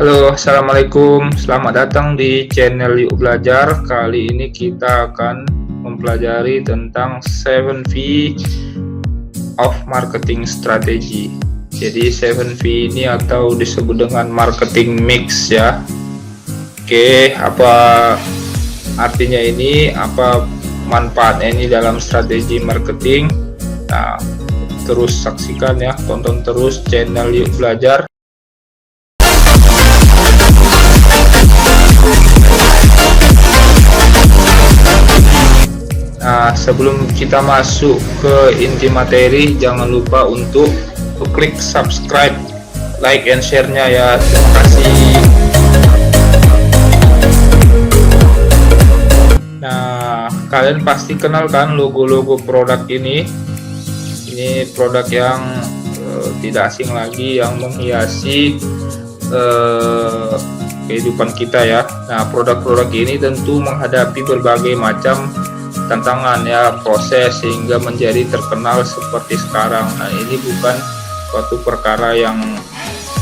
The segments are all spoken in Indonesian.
Halo, assalamualaikum. Selamat datang di channel Yuk Belajar. Kali ini kita akan mempelajari tentang 7V of marketing strategy. Jadi 7V ini atau disebut dengan marketing mix ya. Oke, apa artinya ini? Apa manfaatnya ini dalam strategi marketing? Nah, terus saksikan ya, tonton terus channel Yuk Belajar. Nah, sebelum kita masuk ke inti materi, jangan lupa untuk klik subscribe, like, and share-nya ya. Terima kasih. Nah, kalian pasti kenal kan logo-logo produk ini. Ini produk yang tidak asing lagi, yang menghiasi kehidupan kita ya. Nah, produk-produk ini tentu menghadapi berbagai macam tantangan ya, proses sehingga menjadi terkenal seperti sekarang. Nah, ini bukan suatu perkara yang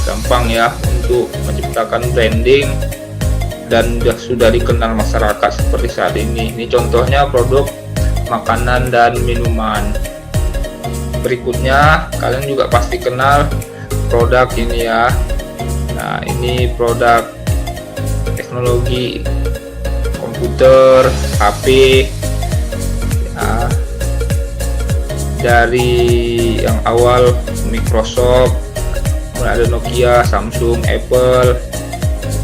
gampang ya untuk menciptakan branding dan sudah dikenal masyarakat seperti saat ini. Ini contohnya produk makanan dan minuman. Berikutnya kalian juga pasti kenal produk ini ya. Nah, ini produk teknologi komputer, HP. Nah, dari yang awal Microsoft, mulai ada Nokia, Samsung, Apple,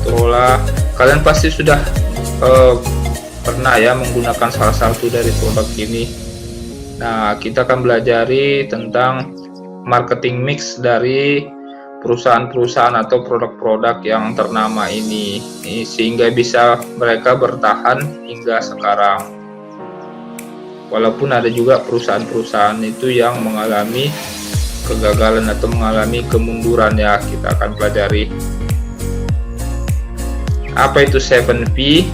Motorola. Kalian pasti sudah pernah ya menggunakan salah satu dari produk ini. Nah, kita akan belajari tentang marketing mix dari perusahaan-perusahaan atau produk-produk yang ternama ini sehingga bisa mereka bertahan hingga sekarang. Walaupun ada juga perusahaan-perusahaan itu yang mengalami kegagalan atau mengalami kemunduran ya, kita akan pelajari. Apa itu 7V?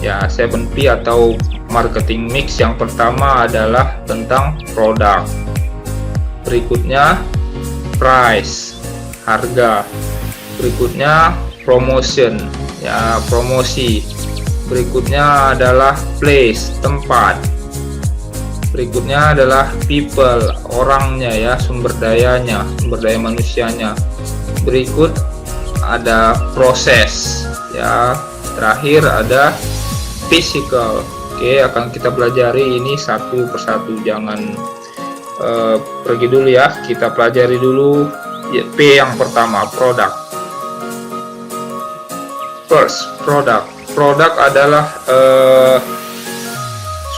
Ya, 7V atau marketing mix yang pertama adalah tentang produk. Berikutnya price, harga. Berikutnya promotion, ya promosi. Berikutnya adalah place, tempat. Berikutnya adalah people, orangnya ya, sumber daya manusianya. Berikut ada proses ya. Terakhir ada physical. Oke, akan kita pelajari ini satu persatu, jangan pergi dulu ya. Kita pelajari dulu P yang pertama, produk. First, produk. Produk adalah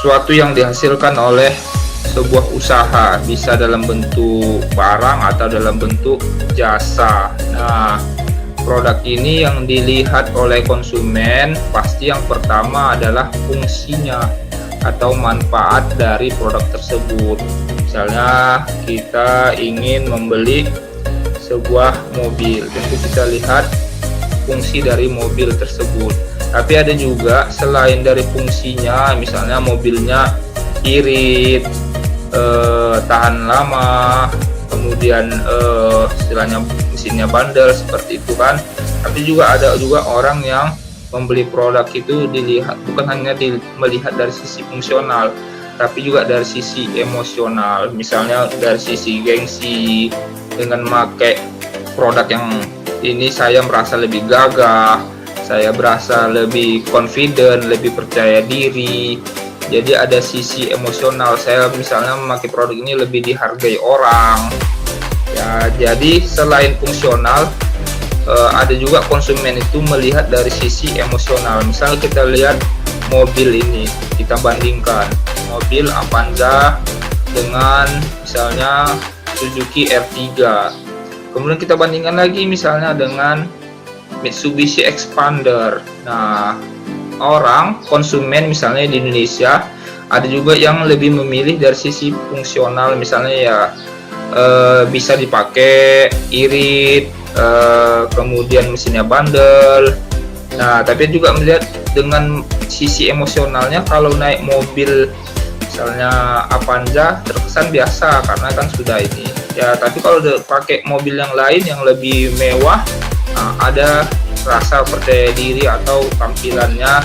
suatu yang dihasilkan oleh sebuah usaha, bisa dalam bentuk barang atau dalam bentuk jasa. Nah, produk ini yang dilihat oleh konsumen pasti yang pertama adalah fungsinya atau manfaat dari produk tersebut. Misalnya kita ingin membeli sebuah mobil, tentu kita lihat fungsi dari mobil tersebut. Tapi ada juga selain dari fungsinya, misalnya mobilnya irit, tahan lama, kemudian istilahnya mesinnya bandel seperti itu kan. Tapi juga ada juga orang yang membeli produk itu dilihat bukan hanya melihat dari sisi fungsional, tapi juga dari sisi emosional. Misalnya dari sisi gengsi, dengan memakai produk yang ini saya merasa lebih gagah, saya berasa lebih confident, lebih percaya diri. Jadi ada sisi emosional, saya misalnya memakai produk ini lebih dihargai orang ya. Jadi selain fungsional, ada juga konsumen itu melihat dari sisi emosional. Misalnya kita lihat mobil ini, kita bandingkan mobil Avanza dengan misalnya Suzuki R3, kemudian kita bandingkan lagi misalnya dengan Mitsubishi Expander. Nah, konsumen misalnya di Indonesia ada juga yang lebih memilih dari sisi fungsional, misalnya ya bisa dipakai, irit, kemudian mesinnya bandel. Nah, tapi juga melihat dengan sisi emosionalnya, kalau naik mobil misalnya Avanza terkesan biasa karena kan sudah ini ya, tapi kalau pakai mobil yang lain yang lebih mewah, ada rasa percaya diri atau tampilannya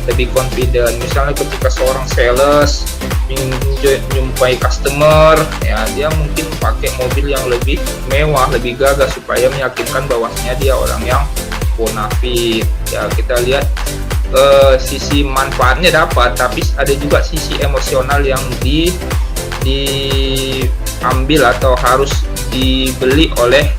lebih confident. Misalnya ketika seorang sales menjumpai customer, ya dia mungkin pakai mobil yang lebih mewah, lebih gagah supaya meyakinkan bahwasanya dia orang yang bonafit. Ya kita lihat sisi manfaatnya dapat, tapi ada juga sisi emosional yang diambil atau harus dibeli oleh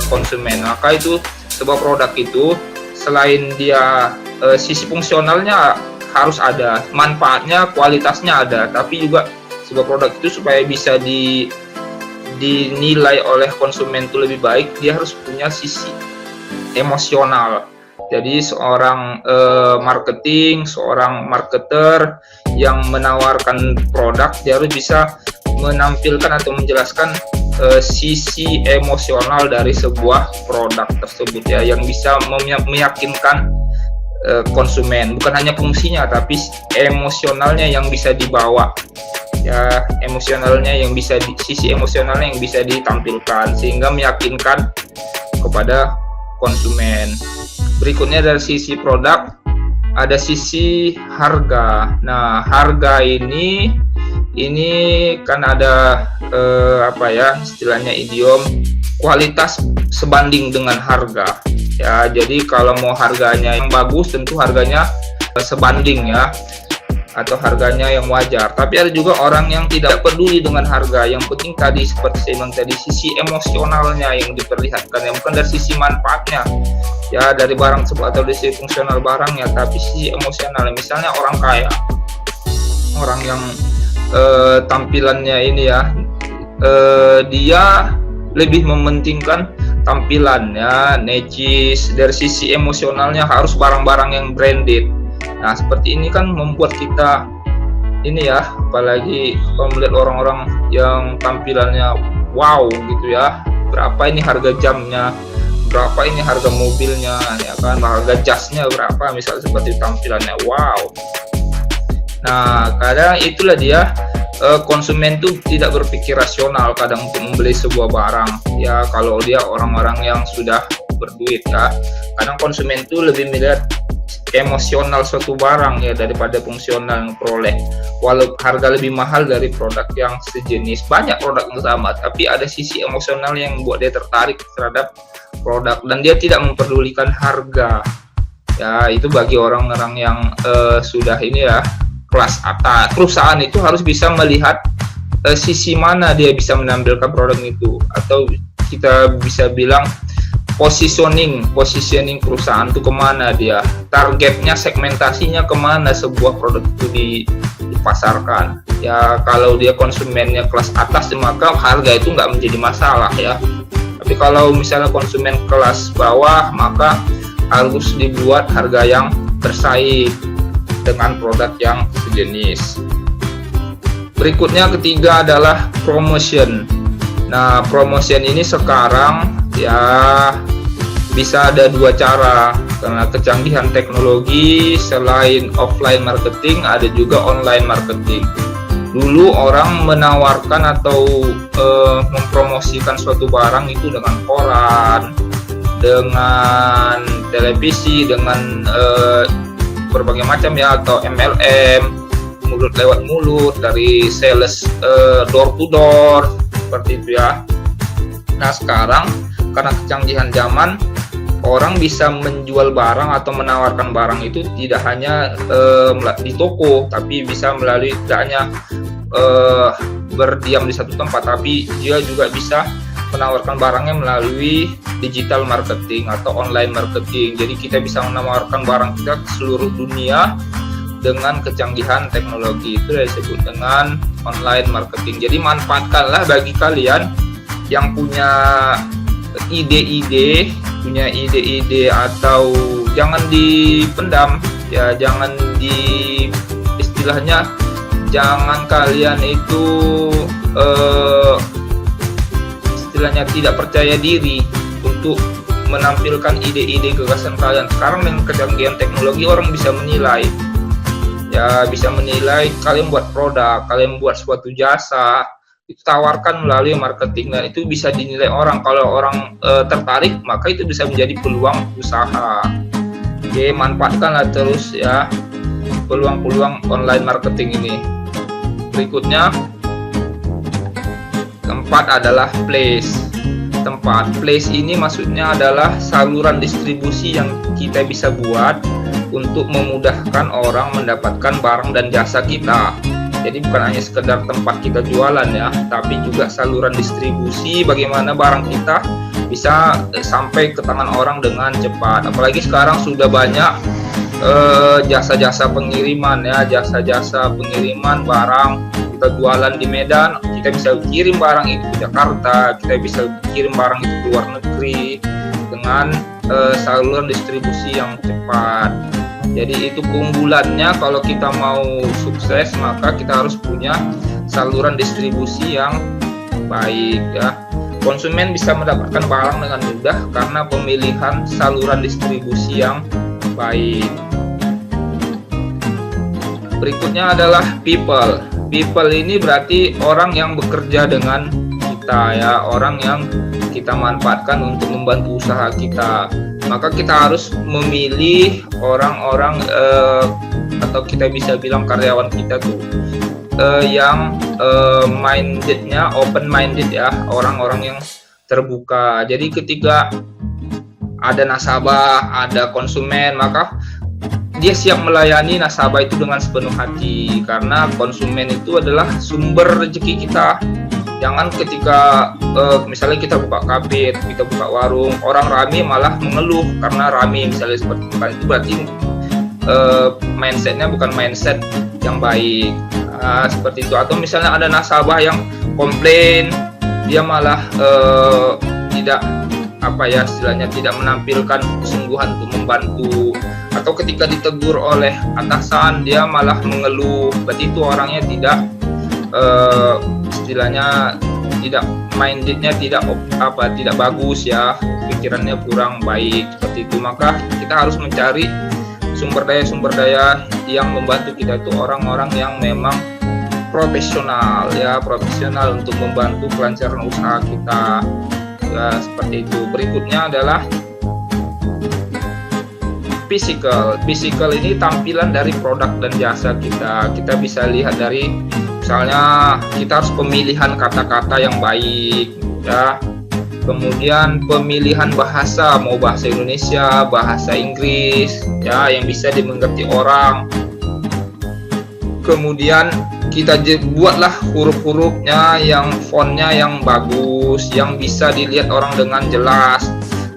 konsumen. Maka itu sebuah produk itu selain dia sisi fungsionalnya harus ada, manfaatnya, kualitasnya ada, tapi juga sebuah produk itu supaya bisa dinilai oleh konsumen itu lebih baik, dia harus punya sisi emosional. Jadi seorang seorang marketer yang menawarkan produk, dia harus bisa menampilkan atau menjelaskan sisi emosional dari sebuah produk tersebut, ya, yang bisa meyakinkan konsumen. Bukan hanya fungsinya, tapi emosionalnya yang bisa dibawa, ya, sisi emosionalnya yang bisa ditampilkan sehingga meyakinkan kepada konsumen. Berikutnya dari sisi produk ada sisi harga. Nah, harga ini kan ada istilahnya idiom kualitas sebanding dengan harga. Ya, jadi kalau mau harganya yang bagus tentu harganya sebanding, ya, atau harganya yang wajar. Tapi ada juga orang yang tidak peduli dengan harga. Yang penting tadi seperti saya bilang tadi, sisi emosionalnya yang diperlihatkan, yang bukan dari sisi manfaatnya, ya, dari barang tersebut atau dari sisi fungsional barangnya, tapi sisi emosional. Misalnya orang kaya, orang yang tampilannya ini, ya, dia lebih mementingkan tampilannya necis. Dari sisi emosionalnya harus barang-barang yang branded. Nah, seperti ini kan membuat kita ini, ya, apalagi kalau melihat orang-orang yang tampilannya wow gitu, ya, berapa ini harga jamnya, berapa ini harga mobilnya, ya kan, harga jasnya berapa, misalnya seperti tampilannya wow. Nah, kadang itulah dia konsumen tuh tidak berpikir rasional kadang untuk membeli sebuah barang, ya, kalau dia orang-orang yang sudah berduit, ya. Kadang konsumen tuh lebih melihat emosional suatu barang, ya, daripada fungsional yang peroleh. Walau harga lebih mahal dari produk yang sejenis, banyak produk yang sama, tapi ada sisi emosional yang membuat dia tertarik terhadap produk dan dia tidak memperdulikan harga. Ya, itu bagi orang-orang yang sudah ini, ya, kelas atas. Perusahaan itu harus bisa melihat sisi mana dia bisa menampilkan produk itu, atau kita bisa bilang positioning perusahaan itu kemana dia, targetnya, segmentasinya kemana sebuah produk itu dipasarkan. Ya, kalau dia konsumennya kelas atas, maka harga itu nggak menjadi masalah, ya. Tapi kalau misalnya konsumen kelas bawah, maka harus dibuat harga yang bersaing dengan produk yang sejenis. Berikutnya ketiga adalah promotion. Nah, promotion ini sekarang, ya, bisa ada dua cara karena kecanggihan teknologi. Selain offline marketing, ada juga online marketing. Dulu orang menawarkan atau mempromosikan suatu barang itu dengan koran, dengan televisi, dengan berbagai macam, ya, atau MLM, mulut lewat mulut, dari sales door to door, seperti itu, ya. Nah, sekarang karena kecanggihan zaman, orang bisa menjual barang atau menawarkan barang itu tidak hanya di toko, tapi bisa melalui, tidak hanya berdiam di satu tempat, tapi dia juga bisa menawarkan barangnya melalui digital marketing atau online marketing. Jadi kita bisa menawarkan barang kita ke seluruh dunia dengan kecanggihan teknologi. Itu disebut dengan online marketing. Jadi manfaatkanlah bagi kalian yang punya ide-ide atau jangan dipendam, ya, jangan istilahnya jangan kalian itu istilahnya tidak percaya diri untuk menampilkan ide-ide gagasan kalian. Sekarang dengan kecanggihan teknologi orang bisa menilai, ya, bisa menilai kalian buat produk, kalian buat suatu jasa, ditawarkan melalui marketing, dan itu bisa dinilai orang. Kalau orang tertarik, maka itu bisa menjadi peluang usaha. Oke, manfaatkanlah terus ya peluang-peluang online marketing ini. Berikutnya, keempat adalah place. Tempat place ini maksudnya adalah saluran distribusi yang kita bisa buat untuk memudahkan orang mendapatkan barang dan jasa kita. Jadi bukan hanya sekedar tempat kita jualan ya, tapi juga saluran distribusi bagaimana barang kita bisa sampai ke tangan orang dengan cepat. Apalagi sekarang sudah banyak jasa-jasa pengiriman ya, jasa-jasa pengiriman barang. Kita jualan di Medan, kita bisa kirim barang itu ke Jakarta, kita bisa kirim barang itu ke luar negeri dengan saluran distribusi yang cepat. Jadi itu keunggulannya kalau kita mau sukses, maka kita harus punya saluran distribusi yang baik ya. Konsumen bisa mendapatkan barang dengan mudah karena pemilihan saluran distribusi yang baik. Berikutnya adalah people. People ini berarti orang yang bekerja dengan kita ya, orang yang kita manfaatkan untuk membantu usaha kita. Maka kita harus memilih orang-orang atau kita bisa bilang karyawan kita tuh yang mindednya open minded ya, orang-orang yang terbuka. Jadi ketika ada nasabah, ada konsumen, maka dia siap melayani nasabah itu dengan sepenuh hati, karena konsumen itu adalah sumber rezeki kita. Jangan ketika misalnya kita buka kafe, kita buka warung, orang rame malah mengeluh karena rame, misalnya seperti itu, berarti mindsetnya bukan mindset yang baik. Seperti itu. Atau misalnya ada nasabah yang komplain, dia malah tidak istilahnya tidak menampilkan kesungguhan untuk membantu, atau ketika ditegur oleh atasan dia malah mengeluh, berarti itu orangnya tidak istilahnya tidak mindednya tidak bagus ya, pikirannya kurang baik seperti itu. Maka kita harus mencari sumber daya yang membantu kita itu orang-orang yang memang profesional ya, profesional untuk membantu kelancaran usaha kita ya, seperti itu. Berikutnya adalah physical. Physical ini tampilan dari produk dan jasa kita. Kita bisa lihat dari misalnya kita harus pemilihan kata-kata yang baik ya. Kemudian pemilihan bahasa, mau bahasa Indonesia, bahasa Inggris ya, yang bisa dimengerti orang. Kemudian kita buatlah huruf-hurufnya yang fontnya yang bagus, yang bisa dilihat orang dengan jelas.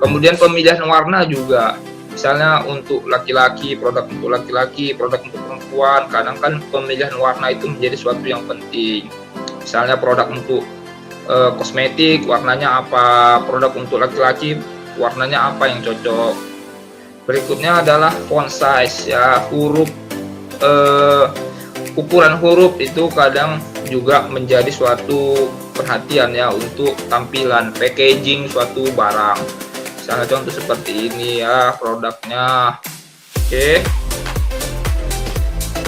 Kemudian pemilihan warna juga. Misalnya untuk laki-laki, produk untuk laki-laki, produk untuk perempuan, kadang kan pemilihan warna itu menjadi suatu yang penting. Misalnya produk untuk kosmetik, warnanya apa, produk untuk laki-laki, warnanya apa yang cocok. Berikutnya adalah font size ya, huruf, ukuran huruf itu kadang juga menjadi suatu perhatian ya untuk tampilan packaging suatu barang. Misalnya contoh seperti ini ya produknya. Oke.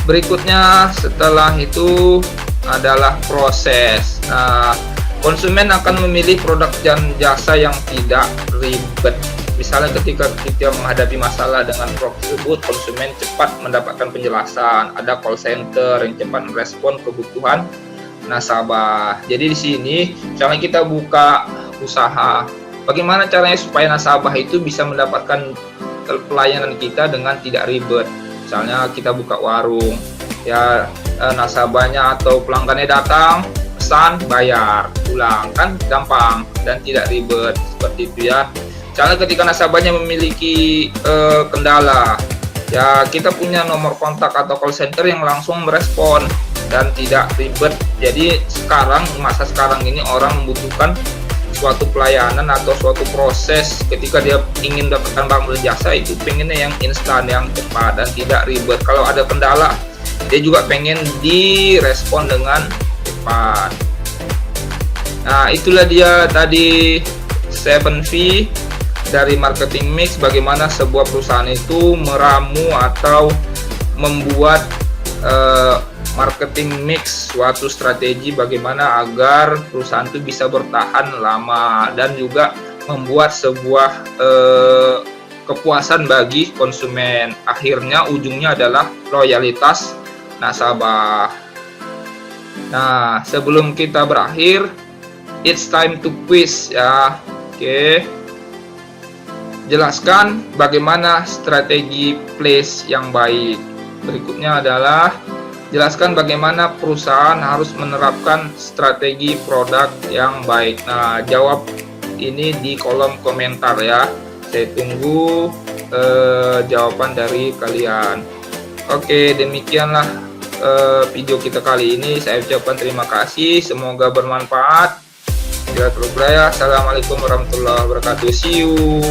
Berikutnya setelah itu adalah proses. Nah, konsumen akan memilih produk dan jasa yang tidak ribet. Misalnya ketika kita menghadapi masalah dengan produk tersebut, konsumen cepat mendapatkan penjelasan. Ada call center yang cepat merespon kebutuhan nasabah. Jadi di sini misalnya kita buka usaha, bagaimana caranya supaya nasabah itu bisa mendapatkan pelayanan kita dengan tidak ribet. Misalnya kita buka warung, ya nasabahnya atau pelanggannya datang, pesan, bayar, pulang, kan gampang dan tidak ribet seperti itu ya. Misalnya ketika nasabahnya memiliki kendala, ya kita punya nomor kontak atau call center yang langsung merespon dan tidak ribet. Jadi sekarang, masa sekarang ini orang membutuhkan suatu pelayanan atau suatu proses ketika dia ingin mendapatkan barang dan jasa, itu pengennya yang instan, yang cepat dan tidak ribet. Kalau ada kendala, dia juga pengen direspon dengan cepat. Nah, itulah dia tadi 7V dari marketing mix, bagaimana sebuah perusahaan itu meramu atau membuat marketing mix, suatu strategi bagaimana agar perusahaan itu bisa bertahan lama dan juga membuat sebuah kepuasan bagi konsumen. Akhirnya ujungnya adalah loyalitas nasabah. Nah, sebelum kita berakhir, it's time to quiz ya. Oke. Jelaskan bagaimana strategi place yang baik. Berikutnya adalah jelaskan bagaimana perusahaan harus menerapkan strategi produk yang baik. Nah, jawab ini di kolom komentar ya. Saya tunggu jawaban dari kalian. Oke, demikianlah video kita kali ini. Saya ucapkan terima kasih. Semoga bermanfaat. Assalamualaikum warahmatullahi wabarakatuh. See you.